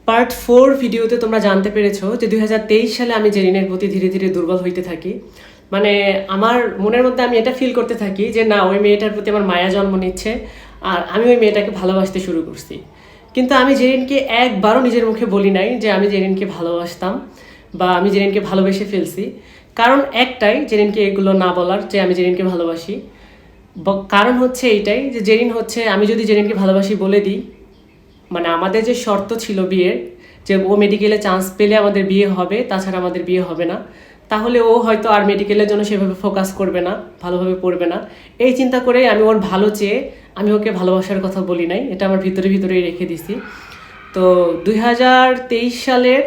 Part 4 ভিডিওতে তোমরা জানতে পেরেছো যে 2023 সালে আমি জেরিনের প্রতি ধীরে ধীরে দুর্বল হইতে থাকি। মানে আমার মনের মধ্যে আমি এটা ফিল করতে থাকি যে না, ওই মেয়েটার প্রতি আমার মায়া জন্ম নিচ্ছে আর আমি ওই মেয়েটাকে ভালোবাসতে শুরু করছি। কিন্তু আমি জেরিনকে একবারও নিজের মুখে বলি নাই যে আমি জেরিনকে ভালোবাসতাম বা আমি জেরিনকে ভালোবেসে ফেলছি। কারণ একটাই, জেরিনকে এগুলো না বলার যে আমি জেরিনকে ভালোবাসি। কারণ হচ্ছে এইটাই যে জেরিন হচ্ছে, আমি যদি জেরিনকে ভালোবাসি বলে দিই, মানে আমাদের যে শর্ত ছিল বিয়ের, যে ও মেডিকেলে চান্স পেলে আমাদের বিয়ে হবে, তাছাড়া আমাদের বিয়ে হবে না, তাহলে ও হয়তো আর মেডিকেলের জন্য সেভাবে ফোকাস করবে না, ভালোভাবে পড়বে না। এই চিন্তা করে আমি ওর ভালো চেয়ে আমি ওকে ভালোবাসার কথা বলি নাই, এটা আমার ভিতরে ভিতরেই রেখে দিছি। তো 2023 সালের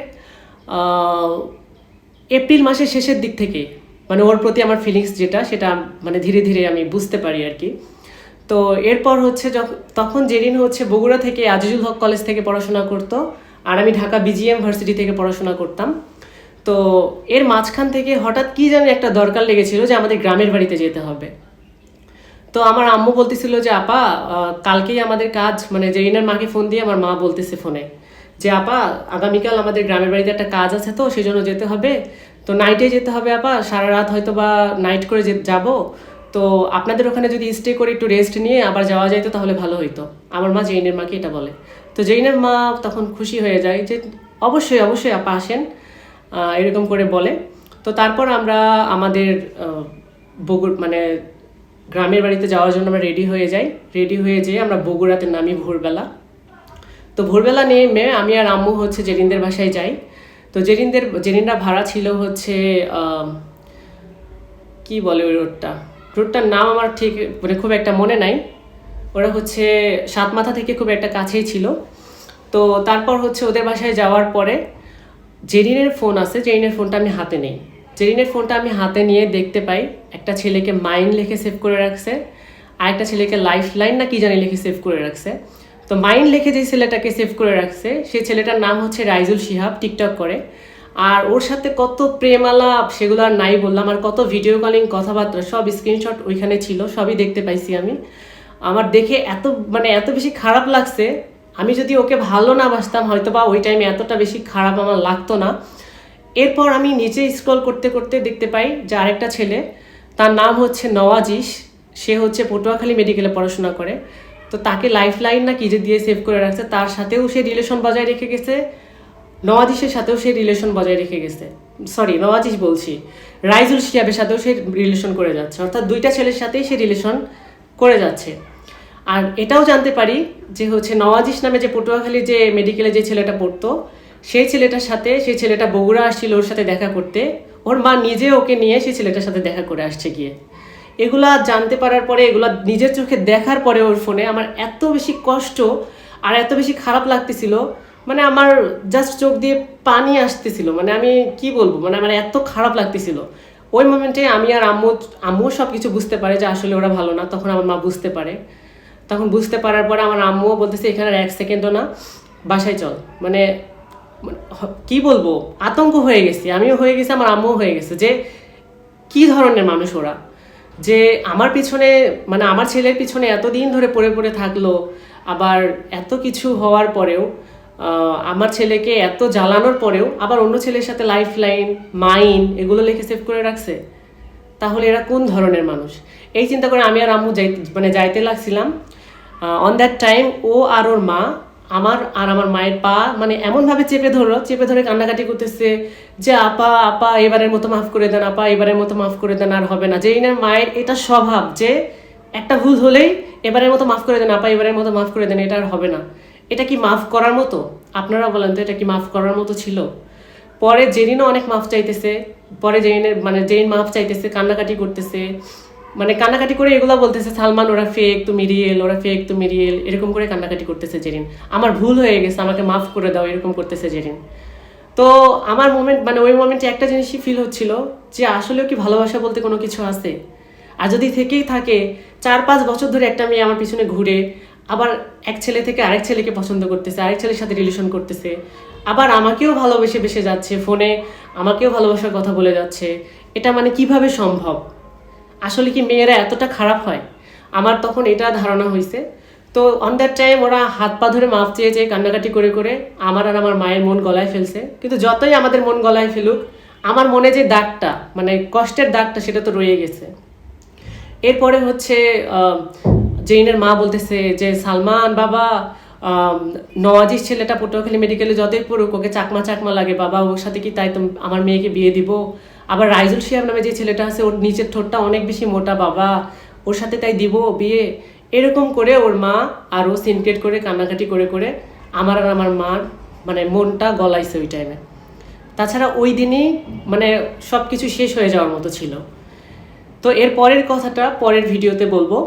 এপ্রিল মাসের শেষের দিক থেকে মানে ওর প্রতি আমার ফিলিংস যেটা, সেটা মানে ধীরে ধীরে আমি বুঝতে পারি আর কি। তো এরপর হচ্ছে তখন জেরিন হচ্ছে বগুড়া থেকে আজিজুল হক কলেজ থেকে পড়াশোনা করতো আর আমি ঢাকা বিজিএম ভার্সিটি থেকে পড়াশোনা করতাম। তো এর মাঝখান থেকে হঠাৎ কি জানি একটা দরকার লেগেছিল যে আমাদের গ্রামের বাড়িতে যেতে হবে। তো আমার আম্মু বলতেছিল যে আপা কালকেই আমাদের কাজ, মানে জেরিনের মাকে ফোন দিয়ে আমার মা বলতেছে ফোনে যে আপা আগামীকাল আমাদের গ্রামের বাড়িতে একটা কাজ আছে, তো সেই জন্য যেতে হবে, তো নাইটে যেতে হবে আপা, সারা রাত হয়তো বা নাইট করে যাব, তো আপনাদের ওখানে যদি স্টে করে একটু রেস্ট নিয়ে আবার যাওয়া যাইতো তাহলে ভালো হইতো। আমার মা জেইনের মাকে এটা বলে। তো জেইনের মা তখন খুশি হয়ে যায় যে অবশ্যই অবশ্যই আপা আসেন, এরকম করে বলে। তো তারপর আমরা আমাদের মানে গ্রামের বাড়িতে যাওয়ার জন্য আমরা রেডি হয়ে যাই। রেডি হয়ে যেয়ে আমরা বগুড়াতে নামি ভোরবেলা। তো ভোরবেলা নেমে আমি আর আম্মু হচ্ছে জেরিনদের বাসায় যাই। তো জেরিনরা ভাড়া ছিল হচ্ছে কি বলে ওই রোডটার নাম আমার ঠিক মানে খুব একটা মনে নাই। ওরা হচ্ছে সাতমাথা থেকে খুব একটা কাছেই ছিল। তো তারপর হচ্ছে ওদের বাসায় যাওয়ার পরে জেরিনের ফোন আছে, জেরিনের ফোনটা আমি হাতে নেই। জেরিনের ফোনটা আমি হাতে নিয়ে দেখতে পাই একটা ছেলেকে মাইন লিখে সেভ করে রাখছে আর একটা ছেলেকে লাইফ লাইন না কি জানি লিখে সেভ করে রাখছে। তো মাইন লিখে যে ছেলেটাকে সেভ করে রাখছে সেই ছেলেটার নাম হচ্ছে রাইজুল শিহাব, টিকটক করে। আর ওর সাথে কত প্রেম আলাপ সেগুলো আর নাই বললাম, আর কত ভিডিও কলিং কথাবার্তা সব স্ক্রিনশট ওইখানে ছিল, সবই দেখতে পাইছি আমি। আমার দেখে এত বেশি খারাপ লাগছে। আমি যদি ওকে ভালো না বাসতাম হয়তো বা ওই টাইমে এতটা বেশি খারাপ আমার লাগতো না। এরপর আমি নিচে স্ক্রল করতে করতে দেখতে পাই যে আরেকটা ছেলে, তার নাম হচ্ছে নওয়াজিশ, সে হচ্ছে পটুয়াখালী মেডিকেলে পড়াশোনা করে। তো তাকে লাইফ লাইন না কি যে দিয়ে সেভ করে রাখছে, তার সাথেও সে রিলেশন বজায় রেখে গেছে, নওয়াজিশের সাথেও সে রিলেশন বজায় রেখে গেছে। সরি, নওয়াজিশ বলছি, রাইজুল শিয়াবের সাথেও সে রিলেশন করে যাচ্ছে, অর্থাৎ দুইটা ছেলের সাথেই সে রিলেশন করে যাচ্ছে। আর এটাও জানতে পারি যে হচ্ছে নওয়াজিশ নামে যে পটুয়াখালী যে মেডিকেলে যে ছেলেটা পড়তো, সেই ছেলেটার সাথে সেই ছেলেটা বগুড়া আসছিল ওর সাথে দেখা করতে, ওর মা নিজে ওকে নিয়ে সেই ছেলেটার সাথে দেখা করে আসছে গিয়ে। এগুলা জানতে পারার পরে, এগুলা নিজের চোখে দেখার পরে ওর ফোনে আমার এত বেশি কষ্ট আর এত বেশি খারাপ লাগতেছিল, মানে আমার জাস্ট চোখ দিয়ে পানি আসতেছিল। মানে আমি কি বলবো, মানে আমার এত খারাপ লাগতেছিল ওই মোমেন্টে। আমি আর আম্মু সব কিছু বুঝতে পারে যে আসলে ওরা ভালো না, তখন আমার মা বুঝতে পারে। তখন বুঝতে পারার পরে আমার আম্মুও বলতেছে এখানে আর এক সেকেন্ডও না, বাসায় চল। মানে কি বলবো, আতঙ্ক হয়ে গেছি, আমিও হয়ে গেছি, আমার আম্মুও হয়ে গেছে যে কি ধরনের মানুষ ওরা, যে আমার পিছনে মানে আমার ছেলের পিছনে এতদিন ধরে পড়ে পড়ে থাকলো, আবার এত কিছু হওয়ার পরেও আমার ছেলেকে এত জ্বালানোর পরেও আবার অন্য ছেলের সাথে লাইফ লাইন মাইন এগুলো লিখে সেভ করে রাখছে। তাহলে এরা কোন ধরনের মানুষ? এই চিন্তা করে আমি আর আম্মু যাইতে লাগছিলাম। অন দ্যাট টাইম ও আর ওর মা আমার মায়ের পা মানে এমনভাবে চেপে ধরে কান্নাকাটি করতেছে যে আপা আপা এবারের মতো মাফ করে দেন, আপা এবারের মতো মাফ করে দেন, আর হবে না। জেরিনের মায়ের এটা স্বভাব যে একটা ভুল হলেই এবারের মতো মাফ করে দেন, আপা এবারের মতো মাফ করে দেন, এটা আর হবে না। এটা কি মাফ করার মতো? আপনারা বলেন তো, এটা কি মাফ করার মতো ছিল? পরে জেরিনও অনেক মাফ চাইতেছে, পরে জেরিন মাফ চাইতেছে, কান্নাকাটি করতেছে, মানে কান্নাকাটি করে এগুলা বলতেছে সালমান ওরা ফেক তুমি রিয়েল, ওরা ফেক তুমি রিয়েল, এরকম করে কান্নাকাটি করতেছে জেরিন। আমার ভুল হয়ে গেছে, আমাকে মাফ করে দাও, এরকম করতেছে জেরিন। তো আমার ওই মোমেন্টে একটা জিনিসই ফিল হচ্ছিল যে আসলেও কি ভালোবাসা বলতে কোনো কিছু আছে? আর যদি থেকেই থাকে, 4-5 বছর ধরে একটা মেয়ে আমার পিছনে ঘুরে আবার এক ছেলে থেকে আরেক ছেলেকে পছন্দ করতেছে, আরেক ছেলের সাথে রিলেশন করতেছে, আবার আমাকেও বেসে যাচ্ছে, ফোনে আমাকেও ভালোবাসার কথা বলে যাচ্ছে, এটা মানে কিভাবে সম্ভব? আসলে কি মেয়েরা এতটা খারাপ হয়? আমার তখন এটা ধারণা হয়েছে। তো অন দ্যাট টাইম ওরা হাত পা ধরে মাপ চেয়ে চেয়ে কান্নাকাটি করে করে আমার আর আমার মায়ের মন গলায় ফেলছে। কিন্তু যতই আমাদের মন গলায় ফেলুক, আমার মনে যে দাগটা, মানে কষ্টের দাগটা, সেটা তো রয়ে গেছে। এরপরে হচ্ছে জেইনের মা বলতেছে যে সালমান বাবা, নওয়াজির ছেলেটা পটুয়াখালী মেডিকেলে যতই পড়ুক, ওকে চাকমা চাকমা লাগে বাবা, ওর সাথে কি তাই আমার মেয়েকে বিয়ে দিব? আবার রাইজুল শিয়াব নামে যে ছেলেটা আছে, ওর নিচের ঠোঁটটা অনেক বেশি মোটা বাবা, ওর সাথে তাই দিব বিয়ে? এরকম করে ওর মা আরও সিনক্রেট করে কান্নাকাটি করে করে আমার আর আমার মার মানে মনটা গলাইছে ওই টাইমে। তাছাড়া ওই দিনই মানে সব কিছু শেষ হয়ে যাওয়ার মতো ছিল। তো এর পরের কথাটা পরের ভিডিওতে বলবো।